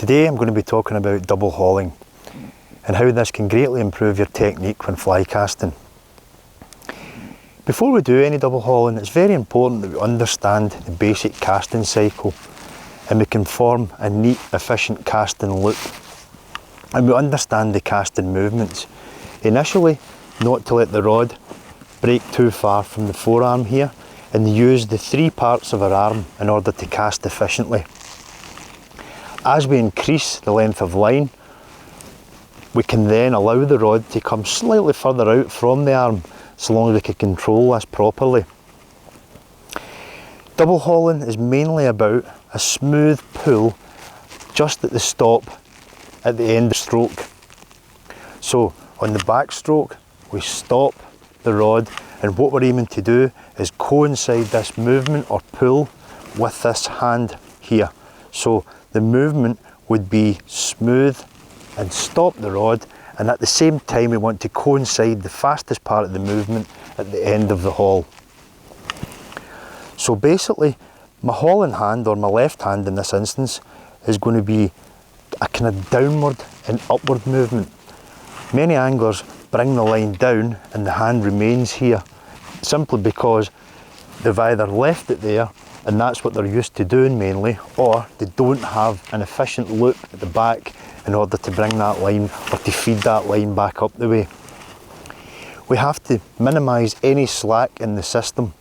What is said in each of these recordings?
Today I'm going to be talking about double hauling and how this can greatly improve your technique when fly casting. Before we do any double hauling, it's very important that we understand the basic casting cycle and we can form a neat, efficient casting loop. And we understand the casting movements. Initially, not to let the rod break too far from the forearm here, and use the three parts of our arm in order to cast efficiently. As we increase the length of line, we can then allow the rod to come slightly further out from the arm, so long as we can control this properly. Double hauling is mainly about a smooth pull just at the stop at the end of the stroke. So on the back stroke, we stop the rod, and what we're aiming to do is coincide this movement or pull with this hand here. So the movement would be smooth and stop the rod, and at the same time we want to coincide the fastest part of the movement at the end of the haul. So basically my hauling hand, or my left hand in this instance, is going to be a kind of downward and upward movement. Many anglers bring the line down and the hand remains here, simply because they've either left it there and that's what they're used to doing mainly, or they don't have an efficient loop at the back in order to bring that line or to feed that line back up the way. We have to minimise any slack in the system,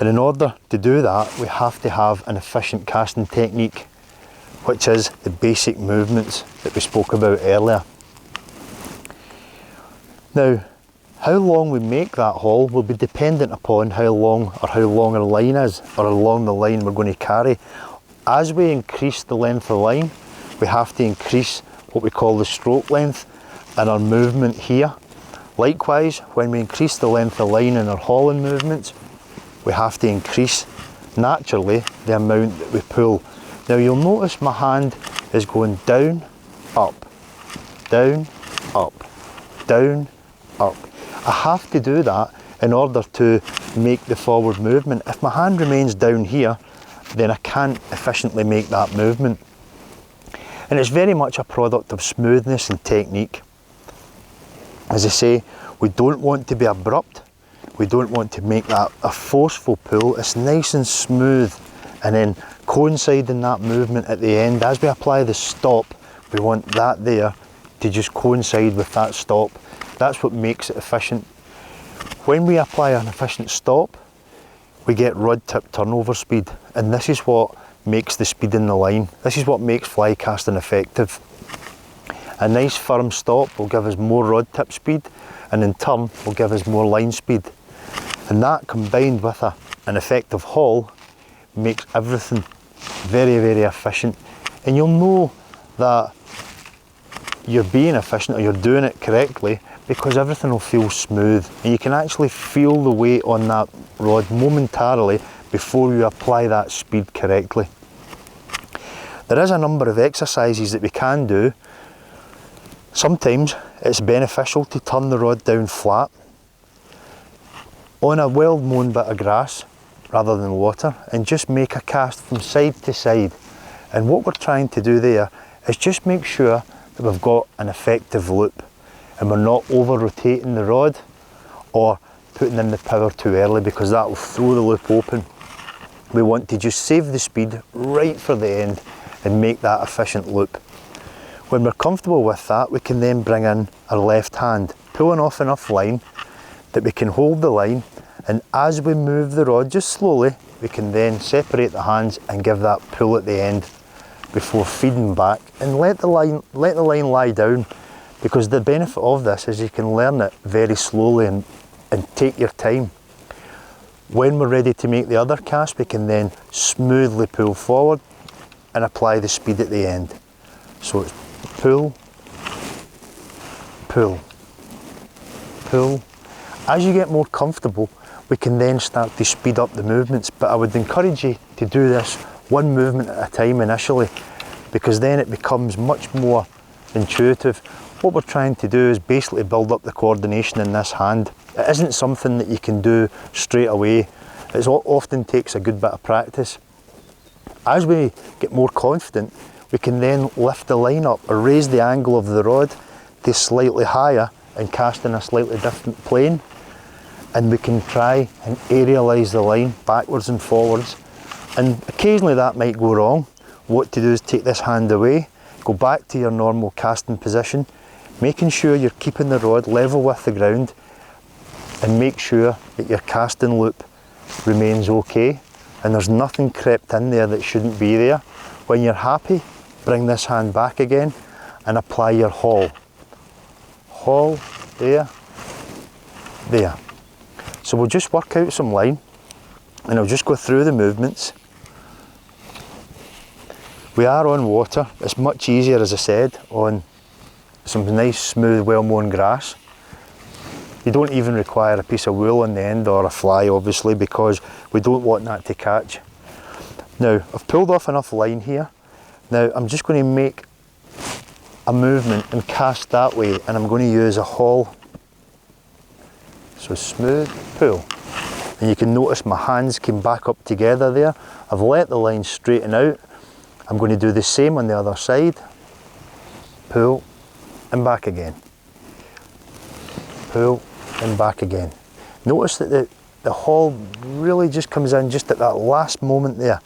and in order to do that we have to have an efficient casting technique, which is the basic movements that we spoke about earlier. Now, how long we make that haul will be dependent upon how long our line is, or how long the line we're going to carry. As we increase the length of the line, we have to increase what we call the stroke length and our movement here. Likewise, when we increase the length of the line in our hauling movements, we have to increase naturally the amount that we pull. Now you'll notice my hand is going down, up, down, up, down, up. I have to do that in order to make the forward movement. If my hand remains down here, then I can't efficiently make that movement. And it's very much a product of smoothness and technique. As I say, we don't want to be abrupt. We don't want to make that a forceful pull. It's nice and smooth, and then coinciding that movement at the end. As we apply the stop, we want that there to just coincide with that stop. That's what makes it efficient. When we apply an efficient stop, we get rod tip turnover speed, and this is what makes the speed in the line. This is what makes fly casting effective. A nice firm stop will give us more rod tip speed, and in turn will give us more line speed. And that, combined with an effective haul, makes everything very, very efficient. And you'll know that you're being efficient, or you're doing it correctly, because everything will feel smooth, and you can actually feel the weight on that rod momentarily before you apply that speed correctly. There is a number of exercises that we can do. Sometimes it's beneficial to turn the rod down flat on a well-mown bit of grass rather than water, and just make a cast from side to side. And what we're trying to do there is just make sure that we've got an effective loop, and we're not over rotating the rod or putting in the power too early, because that will throw the loop open. We want to just save the speed right for the end and make that efficient loop. When we're comfortable with that, we can then bring in our left hand, pulling off enough line that we can hold the line, and as we move the rod just slowly, we can then separate the hands and give that pull at the end before feeding back, and let the line lie down, because the benefit of this is you can learn it very slowly and take your time. When we're ready to make the other cast, we can then smoothly pull forward and apply the speed at the end. So it's pull, pull, pull. As you get more comfortable, we can then start to speed up the movements, but I would encourage you to do this one movement at a time initially, because then it becomes much more intuitive. What we're trying to do is basically build up the coordination in this hand. It isn't something that you can do straight away. It often takes a good bit of practice. As we get more confident, we can then lift the line up or raise the angle of the rod to slightly higher and cast in a slightly different plane, and we can try and aerialise the line backwards and forwards, and occasionally that might go wrong. What to do is take this hand away, go back to your normal casting position, making sure you're keeping the rod level with the ground, and make sure that your casting loop remains okay and there's nothing crept in there that shouldn't be there. When you're happy, bring this hand back again and apply your haul. Haul, there, there. So we'll just work out some line and I'll just go through the movements. We are on water. It's much easier, as I said, on some nice smooth well-mown grass. You don't even require a piece of wool on the end or a fly, obviously, because we don't want that to catch. Now, I've pulled off enough line here. Now, I'm just going to make a movement and cast that way, and I'm going to use a haul. So smooth, pull. And you can notice my hands came back up together there. I've let the line straighten out. I'm going to do the same on the other side. Pull and back again. Pull and back again. Notice that the haul really just comes in just at that last moment there.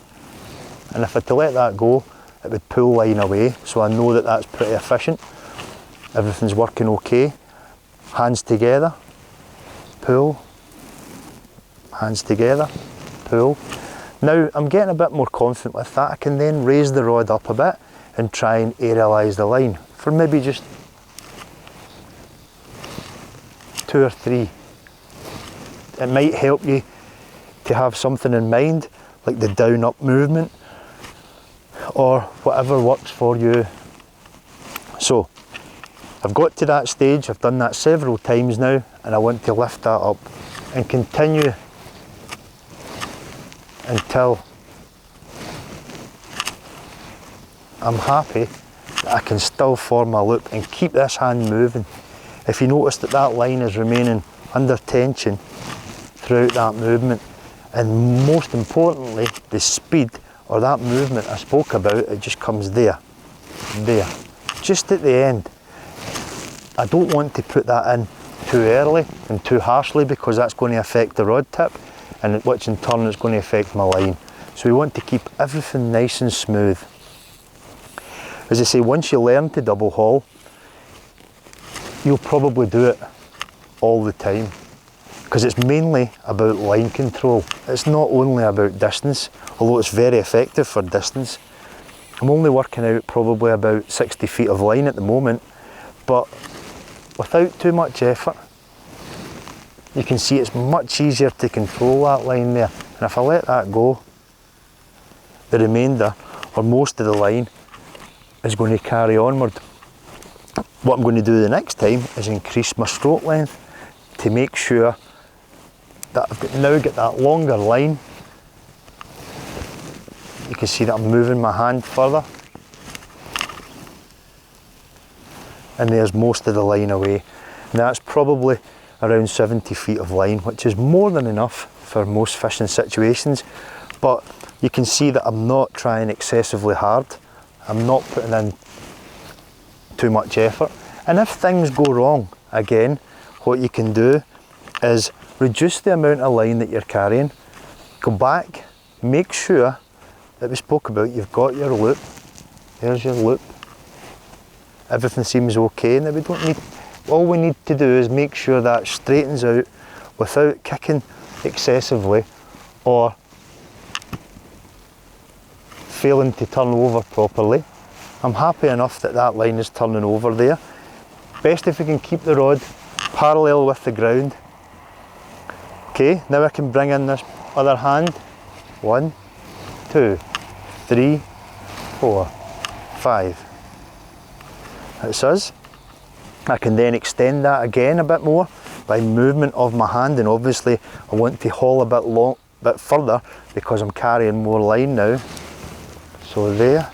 And if I had to let that go, it would pull line away. So I know that that's pretty efficient. Everything's working okay. Hands together, pull. Hands together, pull. Now I'm getting a bit more confident with that. I can then raise the rod up a bit and try and aerialise the line for maybe just 2 or 3. It might help you to have something in mind, like the down up movement or whatever works for you. So I've got to that stage, I've done that several times now, and I want to lift that up and continue until I'm happy that I can still form a loop and keep this hand moving. If you notice that that line is remaining under tension throughout that movement, and most importantly the speed or that movement I spoke about, it just comes there, just at the end. I don't want to put that in too early and too harshly because that's going to affect the rod tip, and which in turn is going to affect my line. So we want to keep everything nice and smooth. As I say, once you learn to double haul, you'll probably do it all the time because it's mainly about line control. It's not only about distance, although it's very effective for distance. I'm only working out probably about 60 feet of line at the moment, but without too much effort, you can see it's much easier to control that line there. And if I let that go, the remainder or most of the line is going to carry onward. What I'm going to do the next time is increase my stroke length to make sure that I've now got that longer line. You can see that I'm moving my hand further, and there's most of the line away. And that's probably around 70 feet of line, which is more than enough for most fishing situations. But you can see that I'm not trying excessively hard. I'm not putting in too much effort. And if things go wrong, again, what you can do is reduce the amount of line that you're carrying, go back, make sure that we spoke about, you've got your loop, there's your loop, everything seems okay, and then we don't need, all we need to do is make sure that straightens out without kicking excessively or failing to turn over properly. I'm happy enough that that line is turning over there. Best if we can keep the rod parallel with the ground. Okay, now I can bring in this other hand. 1, 2, 3, 4, 5. That's us. I can then extend that again a bit more by movement of my hand, and obviously I want to haul a bit further because I'm carrying more line now. So there.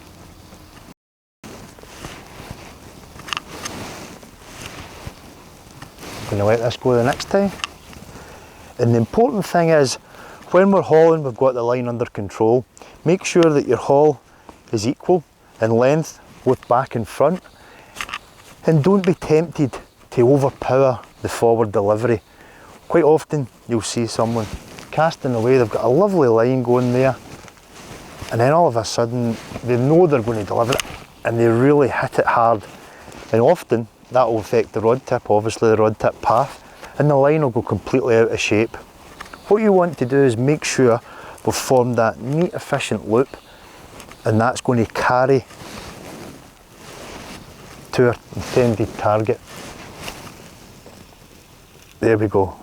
I'm going to let this go the next time. And the important thing is, when we're hauling, we've got the line under control. Make sure that your haul is equal. in length, both back and front. And don't be tempted to overpower the forward delivery. Quite often you'll see someone casting away, they've got a lovely line going there, and then all of a sudden they know they're going to deliver it and they really hit it hard. And often that will affect the rod tip, obviously the rod tip path, and the line will go completely out of shape. What you want to do is make sure we've formed that neat, efficient loop, and that's going to carry to our intended target. There we go.